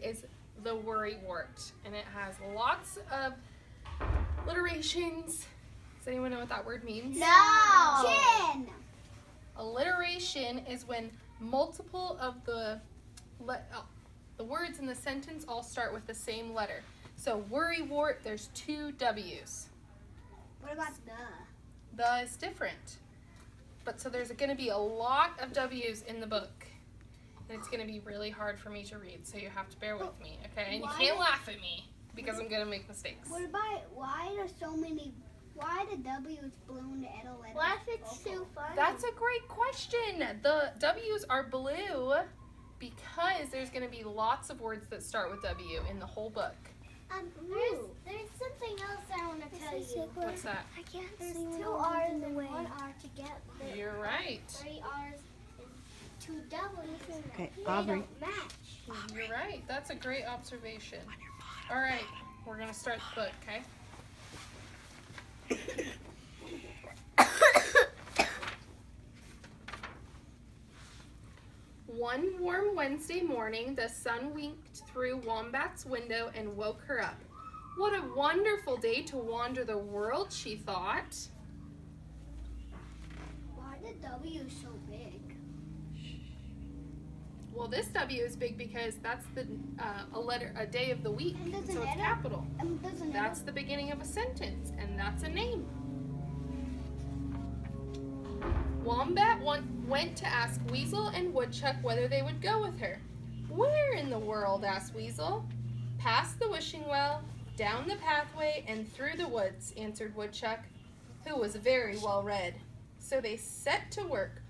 is the worrywart, and it has lots of alliterations. Does anyone know what that word means? No. Chin. Alliteration is when multiple of the words in the sentence all start with the same letter. So worrywart, there's 2 W's. What about the? The is different. But so there's going to be a lot of W's in the book. And it's going to be really hard for me to read, so you have to bear with me, okay? And you can't laugh at me because I'm going to make mistakes. What about why the W is blue and the L letter? What if it's too funny? That's a great question. The W's are blue because there's going to be lots of words that start with W in the whole book. There's something else I want to tell you. What's that? I can't see 2 R's and 1 R together. You're right. 3 R's and 2 W's. Okay, They Aubrey. don't match. You're right. That's a great observation. All right, we're going to start the book, okay? One warm Wednesday morning, the sun winked through Wombat's window and woke her up. What a wonderful day to wander the world, she thought. Why the W is so big? Well, this W is big because that's a day of the week, And doesn't so it's it- capital. Doesn't That's the beginning of a sentence, and that's a name. Wombat went to ask Weasel and Woodchuck whether they would go with her. Where in the world? Asked Weasel. Past the wishing well, down the pathway, and through the woods, answered Woodchuck, who was very well read. So they set to work,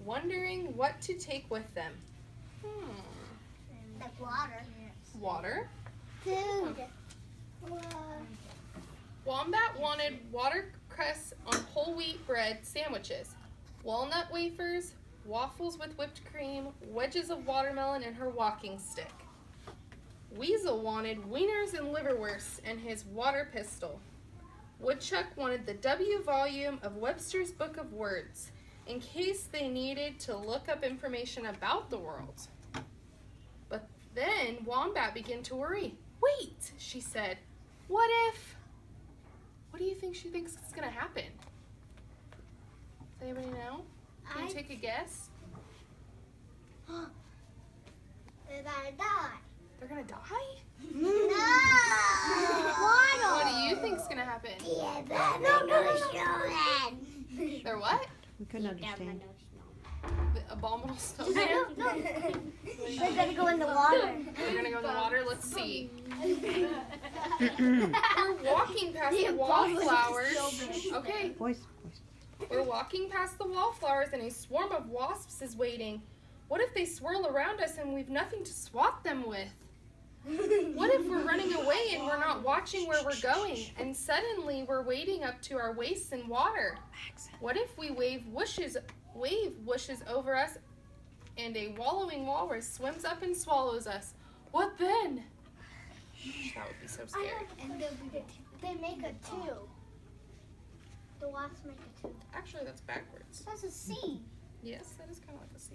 wondering what to take with them. Like water. Water. Food. Wombat wanted watercress on whole wheat bread sandwiches, walnut wafers, waffles with whipped cream, wedges of watermelon, and her walking stick. Weasel wanted wieners and liverwurst and his water pistol. Woodchuck wanted the W volume of Webster's Book of Words in case they needed to look up information about the world. But then Wombat began to worry. Wait, she said, what do you think she thinks is going to happen? Does anybody know? Can you take a guess? They're gonna die. They're going to die? No! What do you think's going to happen? They're what? We couldn't understand. The abominable snowman? They're gonna go in the water. They're going to go in the water? Let's see. We're walking past the wallflowers. Okay, Voice. we're walking past the wallflowers and a swarm of wasps is waiting. What if they swirl around us and we've nothing to swat them with? What if we're running away and we're not watching where we're going and suddenly we're wading up to our waists in water? What if we wave whooshes over us and a wallowing walrus swims up and swallows us? What then? That would be so scary. And They make a 2. The wasps make a 2. Actually, that's backwards. That's a C. Yes, that is kind of like a C.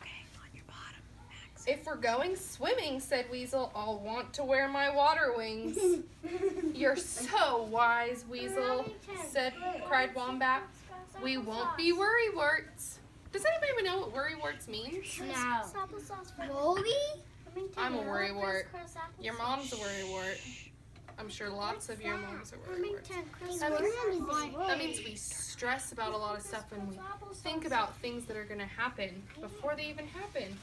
Okay, on your bottom, Max. If we're going swimming, said Weasel, I'll want to wear my water wings. You're so wise, Weasel, cried Wombat. We won't be worrywarts. Does anybody know what worrywarts means? No. Moldy? I'm a worrywart. Your mom's a worrywart. I'm sure lots of your moms are worrywarts. That means we stress about a lot of stuff and we think about things that are going to happen before they even happen.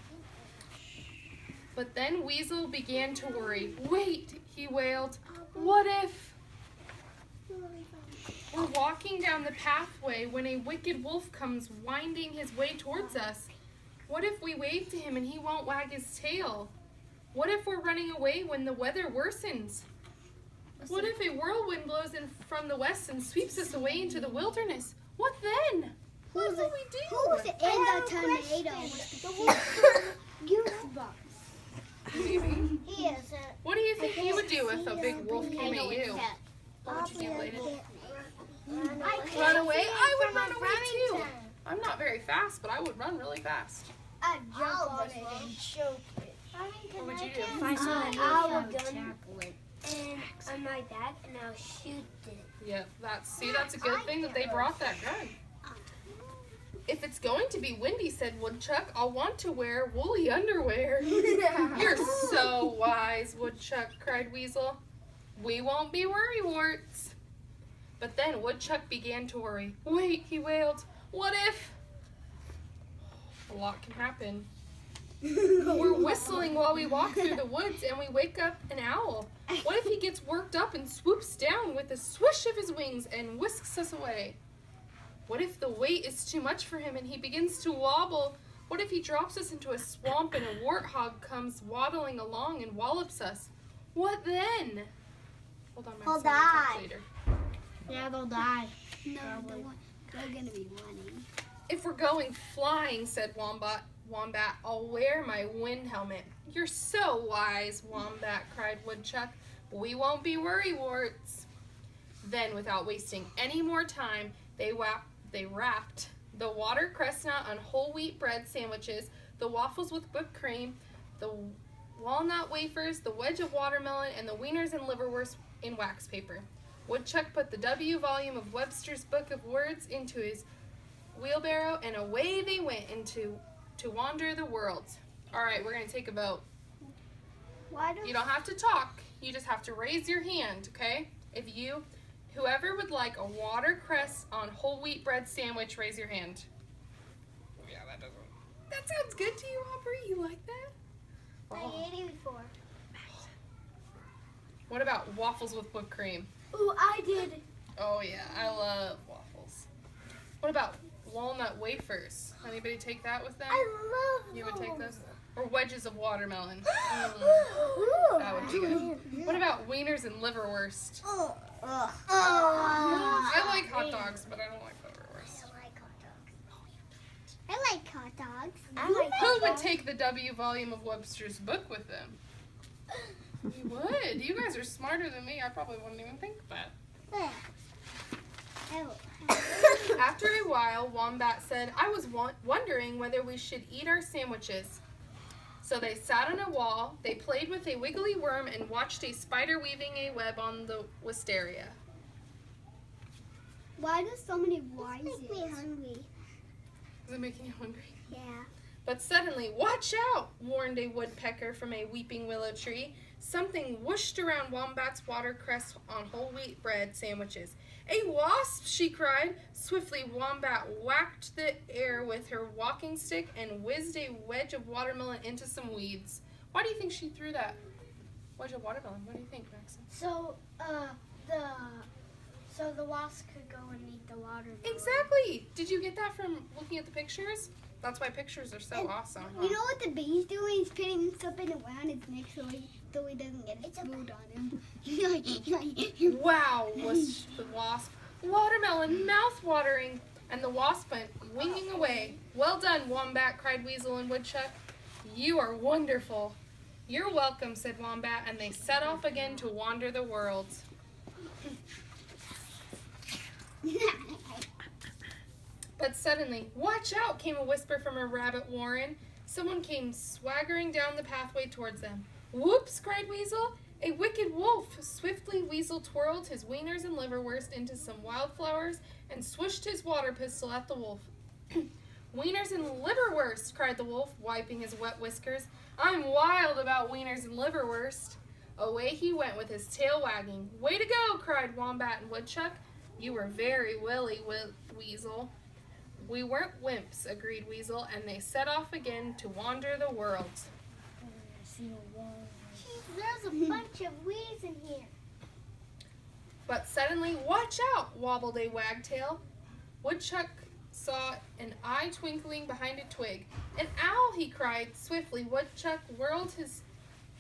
But then Weasel began to worry. Wait, he wailed. What if? We're walking down the pathway when a wicked wolf comes winding his way towards us. What if we wave to him and he won't wag his tail? What if we're running away when the weather worsens? What if a whirlwind blows in from the west and sweeps us away into the wilderness? What then? What will we do? Who was in the tornado? Maybe. He is What do you think you would do if a big wolf came at you? What would you do, Layden? Run away? I would run away too. I'm not very fast, but I would run really fast. I'd jump on it and choke it. What would you you do? can I'll gun and on my back and I'll shoot it. Yep, that's a good thing that they brought that gun. If it's going to be windy, said Woodchuck, I'll want to wear woolly underwear. You're so wise, Woodchuck, cried Weasel. We won't be worrywarts. But then Woodchuck began to worry. Wait, he wailed. What if? A lot can happen. We're whistling while we walk through the woods and we wake up an owl. What if he gets worked up and swoops down with a swish of his wings and whisks us away? What if the weight is too much for him and he begins to wobble? What if he drops us into a swamp and a warthog comes waddling along and wallops us? What then? Hold on, Max, He'll I'll talk die. later. Yeah, they'll die. No, they're gonna be running. If we're going flying, said Wombat, I'll wear my wind helmet. You're so wise, Wombat, cried Woodchuck. We won't be worrywarts. Then, without wasting any more time, they wrapped the watercress nut on whole wheat bread sandwiches, the waffles with whipped cream, the walnut wafers, the wedge of watermelon, and the wieners and liverwurst in wax paper. Woodchuck put the W volume of Webster's Book of Words into his wheelbarrow, and away they went to wander the world. All right, we're going to take a vote. You don't have to talk. You just have to raise your hand, okay? Whoever would like a watercress on whole wheat bread sandwich, raise your hand. Yeah, that sounds good to you, Aubrey? You like that? I ate it before. What about waffles with whipped cream? Ooh, I did. Oh yeah, I love waffles. What about walnut wafers? Anybody take that with them? I love You would take those? Or wedges of watermelon. Ooh. That would be good. What about wieners and liverwurst? I I like hot dogs, but I don't like liverwurst. I like hot dogs. I like Who would take the W volume of Webster's book with them? You would. You guys are smarter than me. I probably wouldn't even think that. After a while, Wombat said, I was wondering whether we should eat our sandwiches. So they sat on a wall, they played with a wiggly worm, and watched a spider weaving a web on the wisteria. Why do so many wise? Make me hungry. Is it making you hungry? Yeah. But suddenly, watch out, warned a woodpecker from a weeping willow tree. Something whooshed around Wombat's watercress on whole wheat bread sandwiches. A wasp, she cried. Swiftly, Wombat whacked the air with her walking stick and whizzed a wedge of watermelon into some weeds. Why do you think she threw that wedge of watermelon? What do you think, Maxim? So the wasp could go and eat the watermelon. Exactly. Did you get that from looking at the pictures? That's why pictures are so awesome. Huh? You know what the bee's doing? He's putting something around his neck so he doesn't get his food on him. Wow, was the wasp. Watermelon, mouth-watering. And the wasp went winging away. Well done, Wombat, cried Weasel and Woodchuck. You are wonderful. You're welcome, said Wombat, and they set off again to wander the world. But suddenly, watch out, came a whisper from a rabbit warren. Someone came swaggering down the pathway towards them. Whoops, cried Weasel. A wicked wolf. Swiftly, Weasel twirled his wieners and liverwurst into some wildflowers and swished his water pistol at the wolf. Wieners and liverwurst, cried the wolf, wiping his wet whiskers. I'm wild about wieners and liverwurst. Away he went with his tail wagging. Way to go, cried Wombat and Woodchuck. You were very willy, Weasel. We weren't wimps, agreed Weasel, and they set off again to wander the world. There's a bunch of weeds in here. But suddenly, watch out, wobbled a wagtail. Woodchuck saw an eye twinkling behind a twig. An owl, he cried. Swiftly, Woodchuck whirled his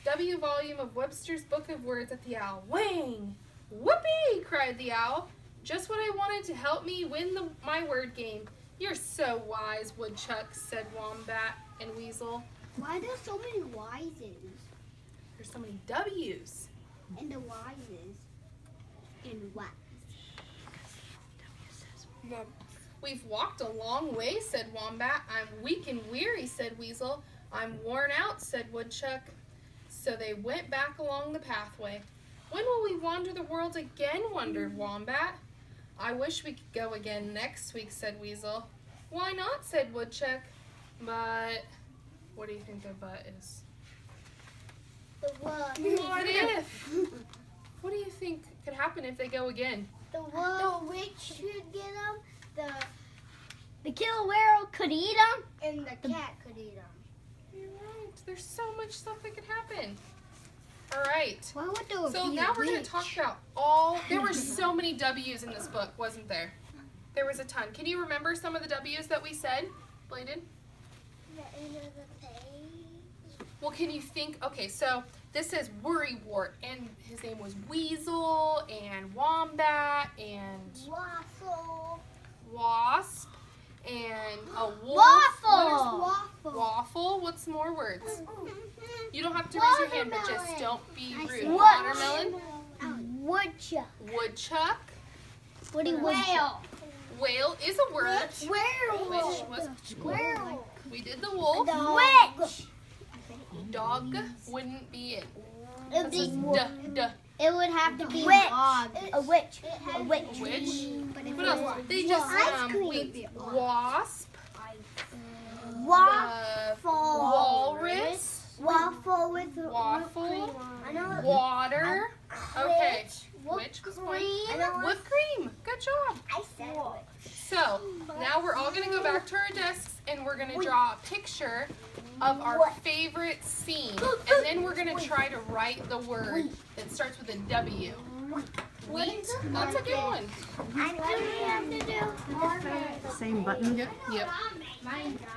W volume of Webster's Book of Words at the owl. Whang! Whoopee! Cried the owl. Just what I wanted to help me win my word game. You're so wise, Woodchuck, said Wombat and Weasel. Why are there so many wises? There's so many W's. And the wises. And what? We've walked a long way, said Wombat. I'm weak and weary, said Weasel. I'm worn out, said Woodchuck. So they went back along the pathway. When will we wander the world again, wondered Wombat. I wish we could go again next week, said Weasel. Why not, said Woodchuck. But, what do you think the but is? The what? What if? What do you think could happen if they go again? The what? The witch should get them. The killer whale could eat them. And the cat could eat them. You're right. There's so much stuff that could happen. All right. Why would there So be now a we're going witch? to talk about there were so many W's in this book, wasn't there? There was a ton. Can you remember some of the W's that we said, Bladen? The end of the page. Well, can you think, okay, so this says Worrywart, and his name was Weasel, and Wombat, and Waffle. Wasp, and a wolf. Waffle. Waffle. Waffle. What's more words? You don't have to raise your hand, but just Watermelon. don't be I rude. see. Watermelon, Woodchuck. woodchuck, What do you Whale. whale is a word. Which Werewolf. was Werewolf. we did the wolf. Witch. Dog wouldn't be it. It'd This is be, duh. it would have to be Witch. dog. A witch. It A has witch. Witch. What else? They just Ice cream. wait. Wasp. Waffle. Walrus. Waffle with Waffle. I know. Water. Okay. Whipped Which was one? cream. I know. Whipped cream. Good job. I said whipped. So now we're all gonna go back to our desks and we're gonna draw a picture of our favorite scene, and then we're gonna try to write the word that starts with a W. Wheat. That's a good one. What do we have to do? Same button. Yep.